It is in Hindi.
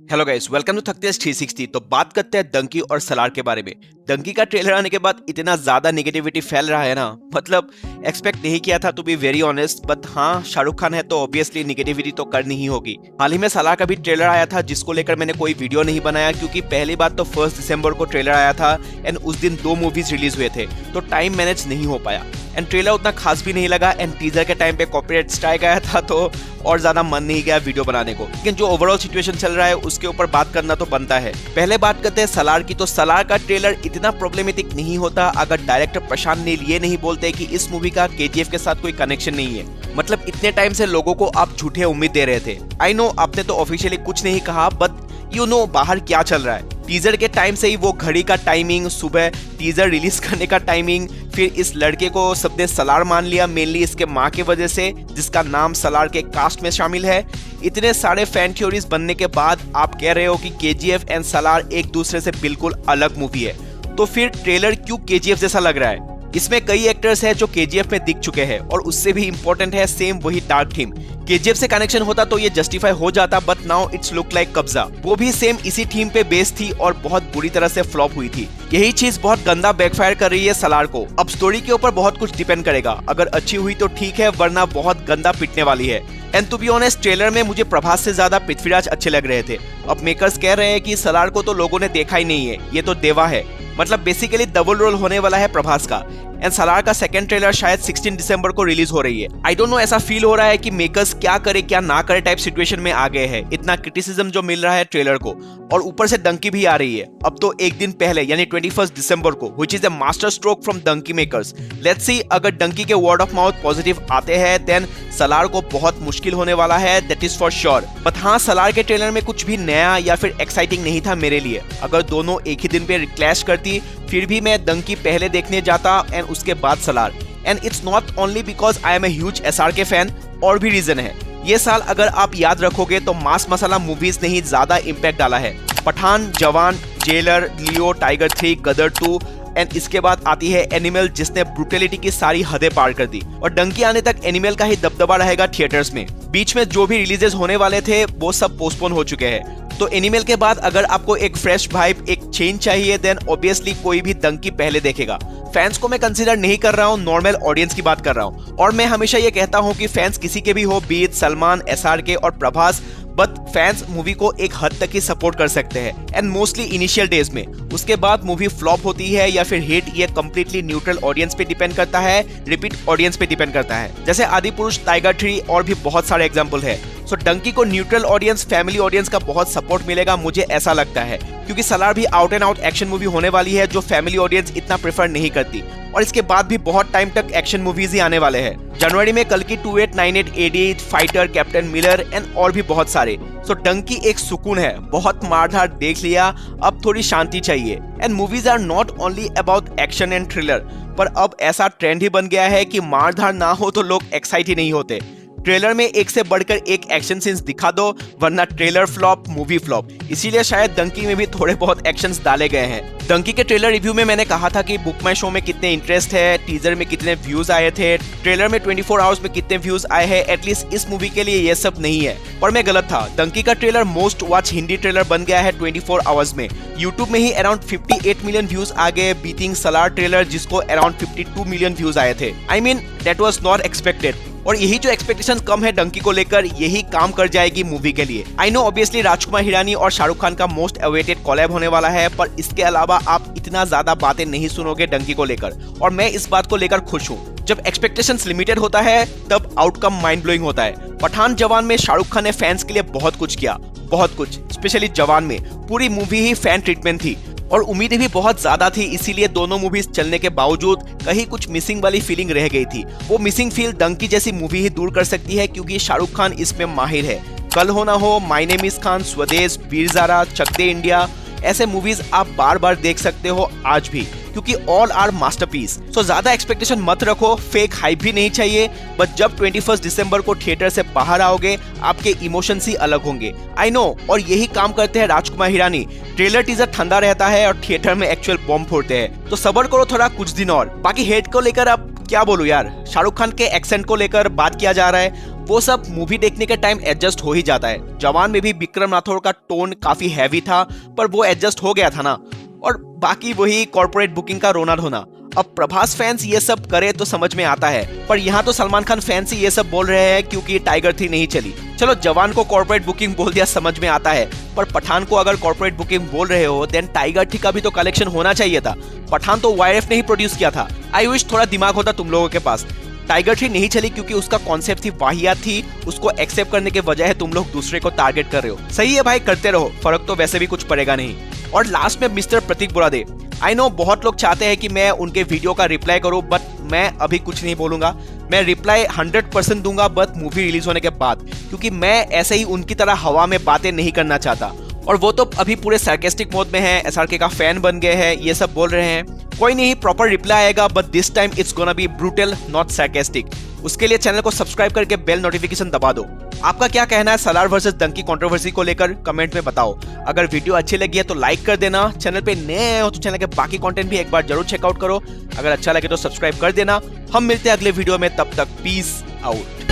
हेलो गाइस, वेलकम टू थकतेस 360। तो बात करते हैं डंकी और सलार के बारे में। डंकी का ट्रेलर आने के बाद इतना ज्यादा नेगेटिविटी फैल रहा है ना, मतलब एक्सपेक्ट नहीं किया था to be very honest. But हाँ, शाहरुख खान है तो ऑब्वियसली नेगेटिविटी तो करनी ही होगी। हाल ही में सलार का भी ट्रेलर आया था जिसको लेकर मैंने कोई वीडियो नहीं बनाया, क्योंकि पहली बात तो 1 दिसंबर को ट्रेलर आया था एंड उस दिन 2 मूवीज रिलीज हुए थे, तो टाइम मैनेज नहीं हो पाया एंड ट्रेलर उतना खास भी नहीं लगा एंड टीजर के टाइम पे कॉपीराइट स्ट्राइक आया था, तो और ज्यादा मन नहीं गया वीडियो बनाने को। लेकिन जो ओवरऑल सिचुएशन चल रहा है उसके ऊपर बात करना तो बनता है। पहले बात करते हैं सलार की। तो सलार का ट्रेलर इतना प्रॉब्लमेटिक नहीं होता अगर डायरेक्टर प्रशांत नील ये नहीं बोलते कि इस मूवी का केजीएफ के साथ कोई कनेक्शन नहीं है। मतलब इतने टाइम से लोगों को आप झूठे उम्मीद दे रहे थे। आई नो आपने तो ऑफिशियली कुछ नहीं कहा, बट यू नो बाहर क्या चल रहा है। टीजर के टाइम से ही वो घड़ी का टाइमिंग, सुबह टीजर रिलीज करने का टाइमिंग, फिर इस लड़के को सबने सलार मान लिया मेनली इसके माँ के वजह से, जिसका नाम सलार के कास्ट में शामिल है। इतने सारे फैन थ्योरीज बनने के बाद आप कह रहे हो कि केजीएफ एंड सलार एक दूसरे से बिल्कुल अलग मूवी है, तो फिर ट्रेलर क्यों केजीएफ जैसा लग रहा है? इसमें कई एक्टर्स हैं जो केजीएफ में दिख चुके हैं और उससे भी इंपॉर्टेंट है सेम वही डार्क थीम। केजीएफ से कनेक्शन होता तो ये जस्टिफाई हो जाता, but now it's look like कब्जा। वो भी सेम इसी थीम पे बेस थी और बहुत बुरी तरह से फ्लॉप हुई थी। यही चीज बहुत गंदा बैकफायर कर रही है सलार को। अब स्टोरी के ऊपर बहुत कुछ डिपेंड करेगा, अगर अच्छी हुई तो ठीक है, वरना बहुत गंदा पिटने वाली है। And to be honest, trailer में मुझे प्रभास से ज्यादा पृथ्वीराज अच्छे लग रहे थे। अब मेकर्स कह रहे हैं कि सलार को तो लोगों ने देखा ही नहीं है, ये तो देवा है। मतलब बेसिकली डबल रोल होने वाला है प्रभास का। एंड सलार का सेकंड ट्रेलर शायद 16 दिसंबर को रिलीज हो रही है। आई डोंट नो, ऐसा फील हो रहा है कि मेकर्स क्या करे क्या ना करे टाइप सिचुएशन में आ गए हैं। इतना क्रिटिसिज्म जो मिल रहा है ट्रेलर को, और ऊपर से डंकी भी आ रही है अब तो एक दिन पहले, यानी 21 दिसंबर को, which is a master stroke from Dunki makers. Let's see, अगर डंकी के वर्ड ऑफ माउथ पॉजिटिव आते हैं देन सलार को बहुत मुश्किल होने वाला है, that is for sure. But हाँ, सलार के ट्रेलर में कुछ भी नया या फिर एक्साइटिंग नहीं था मेरे लिए। अगर दोनों एक ही दिन पे क्लैश करती फिर भी मैं डंकी पहले देखने जाता एंड उसके बाद Salaar. And it's not only because I am a huge SRK fan, और भी रीजन है। ये साल अगर आप याद रखोगे तो मास मसाला मूवीज ने ही ज्यादा इम्पैक्ट डाला है। पठान, जवान, जेलर, लियो, टाइगर 3, गदर 2 एंड इसके बाद आती है एनिमल, जिसने ब्रूटलिटी की सारी हदें पार कर दी। और डंकी आने तक एनिमल का ही दबदबा रहेगा थिएटर्स में। बीच में जो भी रिलीजेस होने वाले थे वो सब पोस्टपोन हो चुके हैं। तो एनिमल के बाद अगर आपको एक फ्रेश वाइब, एक चेंज चाहिए, देन ऑब्वियसली कोई भी डंकी पहले देखेगा। फैंस को मैं कंसीडर नहीं कर रहा हूँ, नॉर्मल ऑडियंस की बात कर रहा हूँ। और मैं हमेशा ये कहता हूँ कि फैंस किसी के भी हो, बीत सलमान, एसआरके और प्रभास, बट फैंस मूवी को एक हद तक ही सपोर्ट कर सकते हैं एंड मोस्टली इनिशियल डेज में। उसके बाद मूवी फ्लॉप होती है या फिर हिट, ये कंप्लीटली न्यूट्रल ऑडियंस पे डिपेंड करता है, रिपीट ऑडियंस पे डिपेंड करता है। जैसे आदि पुरुष, टाइगर 3 और भी बहुत सारे एग्जांपल है। सो डंकी को न्यूट्रल ऑडियंस, फैमिली ऑडियंस का बहुत सपोर्ट मिलेगा, मुझे ऐसा लगता है, क्योंकि सलार भी out and out action movie होने वाली है जो फैमिली ऑडियंस इतना प्रेफर नहीं करती। और इसके बाद भी बहुत टाइम तक एक्शन मूवीज ही आने वाले हैं। जनवरी में कल्कि 2898 एडी, फाइटर, कैप्टन मिलर एंड और भी बहुत सारे। सो डंकी एक सुकून है, बहुत मारधार देख लिया, अब थोड़ी शांति चाहिए। And movies are not only about action and thriller, पर अब ऐसा ट्रेंड ही बन गया है कि मारधार ना हो तो लोग एक्साइट ही नहीं होते। ट्रेलर में एक से बढ़कर एक एक्शन सीन्स दिखा दो, वरना ट्रेलर फ्लॉप, मूवी फ्लॉप। इसीलिए शायद डंकी में भी थोड़े बहुत एक्शंस डाले गए हैं। डंकी के ट्रेलर रिव्यू में मैंने कहा था कि बुक माई शो में कितने इंटरेस्ट है, टीजर में कितने व्यूज आए थे, ट्रेलर में 24 आवर्स में कितने व्यूज आए हैं। एटलीस्ट इस मूवी के लिए ये सब नहीं है, पर मैं गलत था। डंकी का trailer most watch Hindi trailer बन गया है 24 आवर्स में। यूट्यूब में ही अराउंड 58 मिलियन व्यूज आ गए, बीटिंग सलार ट्रेलर जिसको अराउंड 52 मिलियन व्यूज आए थे। I mean that was not expected. और यही जो एक्सपेक्टेशन कम है डंकी को लेकर, यही काम कर जाएगी मूवी के लिए। I know obviously Rajkumar Hirani और शाहरुख खान का मोस्ट अवेटेड कोलैब होने वाला है, पर इसके अलावा आप इतना ज्यादा बातें नहीं सुनोगे डंकी को लेकर, और मैं इस बात को लेकर खुश हूँ। जब एक्सपेक्टेशंस लिमिटेड होता है तब आउटकम माइंड ब्लोइंग होता है। पठान, जवान में शाहरुख खान ने फैंस के लिए बहुत कुछ किया, बहुत कुछ। स्पेशली जवान में पूरी मूवी ही फैन ट्रीटमेंट थी और उम्मीदें भी बहुत ज्यादा थी, इसीलिए दोनों मूवीज चलने के बावजूद कहीं कुछ मिसिंग वाली फीलिंग रह गई थी। वो मिसिंग फील डंकी जैसी मूवी ही दूर कर सकती है, क्योंकि शाहरुख खान इसमें माहिर है। कल हो ना हो, माय नेम इज खान, स्वदेश, वीर ज़ारा, चक दे इंडिया, ऐसे मूवीज आप बार बार देख सकते हो आज भी, क्योंकि ऑल आर मास्टरपीस। सो ज्यादा एक्सपेक्टेशन मत रखो, फेक हाइप भी नहीं चाहिए। बट जब 21 दिसंबर को थिएटर से बाहर आओगे, आपके इमोशंस ही अलग होंगे। आई नो, और यही काम करते हैं राजकुमार हिरानी। ट्रेलर टीजर ठंडा रहता है और थिएटर में एक्चुअल बॉम्ब फोड़ते हैं। तो सब्र करो थोड़ा कुछ दिन और। बाकी हेट को लेकर अब क्या बोलूं यार, शाहरुख खान के एक्सेंट को लेकर बात किया जा रहा है, वो सब मूवी देखने के टाइम एडजस्ट हो ही जाता है। जवान में भी विक्रम राठौड़ का टोन काफी हैवी था, पर वो एडजस्ट हो गया था ना। और बाकी वही कॉर्पोरेट बुकिंग का रोना धोना। अब प्रभास फैंस ये सब करे तो समझ में आता है, पर यहाँ तो सलमान खान फैंस ही ये सब बोल रहे हैं क्योंकि टाइगर 3 नहीं चली। चलो जवान को कॉर्पोरेट बुकिंग बोल दिया, समझ में आता है, पर पठान को अगर कॉर्पोरेट बुकिंग बोल रहे हो देन टाइगर 3 का भी तो कलेक्शन होना चाहिए था। पठान तो YRF ने ही प्रोड्यूस किया था। आई विश थोड़ा दिमाग होता तुम लोगों के पास। टाइगर 3 नहीं चली क्योंकि उसका कॉन्सेप्ट थी वाहियात थी, उसको एक्सेप्ट करने के बजाय तुम लोग दूसरे को टारगेट कर रहे हो। सही है भाई, करते रहो, फर्क तो वैसे भी कुछ पड़ेगा नहीं। और लास्ट में मिस्टर प्रतीक बुरादे, आई नो बहुत लोग चाहते हैं कि मैं उनके वीडियो का रिप्लाई करूं, बट मैं अभी कुछ नहीं बोलूंगा। मैं रिप्लाई 100% दूंगा बट मूवी रिलीज होने के बाद, क्योंकि मैं ऐसे ही उनकी तरह हवा में बातें नहीं करना चाहता। और वो तो अभी पूरे सार्केस्टिक मोड में है, SRK का फैन बन गए हैं, ये सब बोल रहे हैं। कोई नहीं, प्रॉपर रिप्लाई आएगा, but this time it's gonna be brutal not sarcastic. उसके लिए चैनल को सब्सक्राइब करके बेल नोटिफिकेशन दबा दो। आपका क्या कहना है सलार वर्सेस डंकी कंट्रोवर्सी को लेकर, कमेंट में बताओ। अगर वीडियो अच्छी लगी है तो लाइक कर देना, चैनल पे नए हो तो चैनल के बाकी कंटेंट भी एक बार जरूर चेकआउट करो। अगर अच्छा लगे तो सब्सक्राइब कर देना। हम मिलते हैं अगले वीडियो में, तब तक पीस आउट।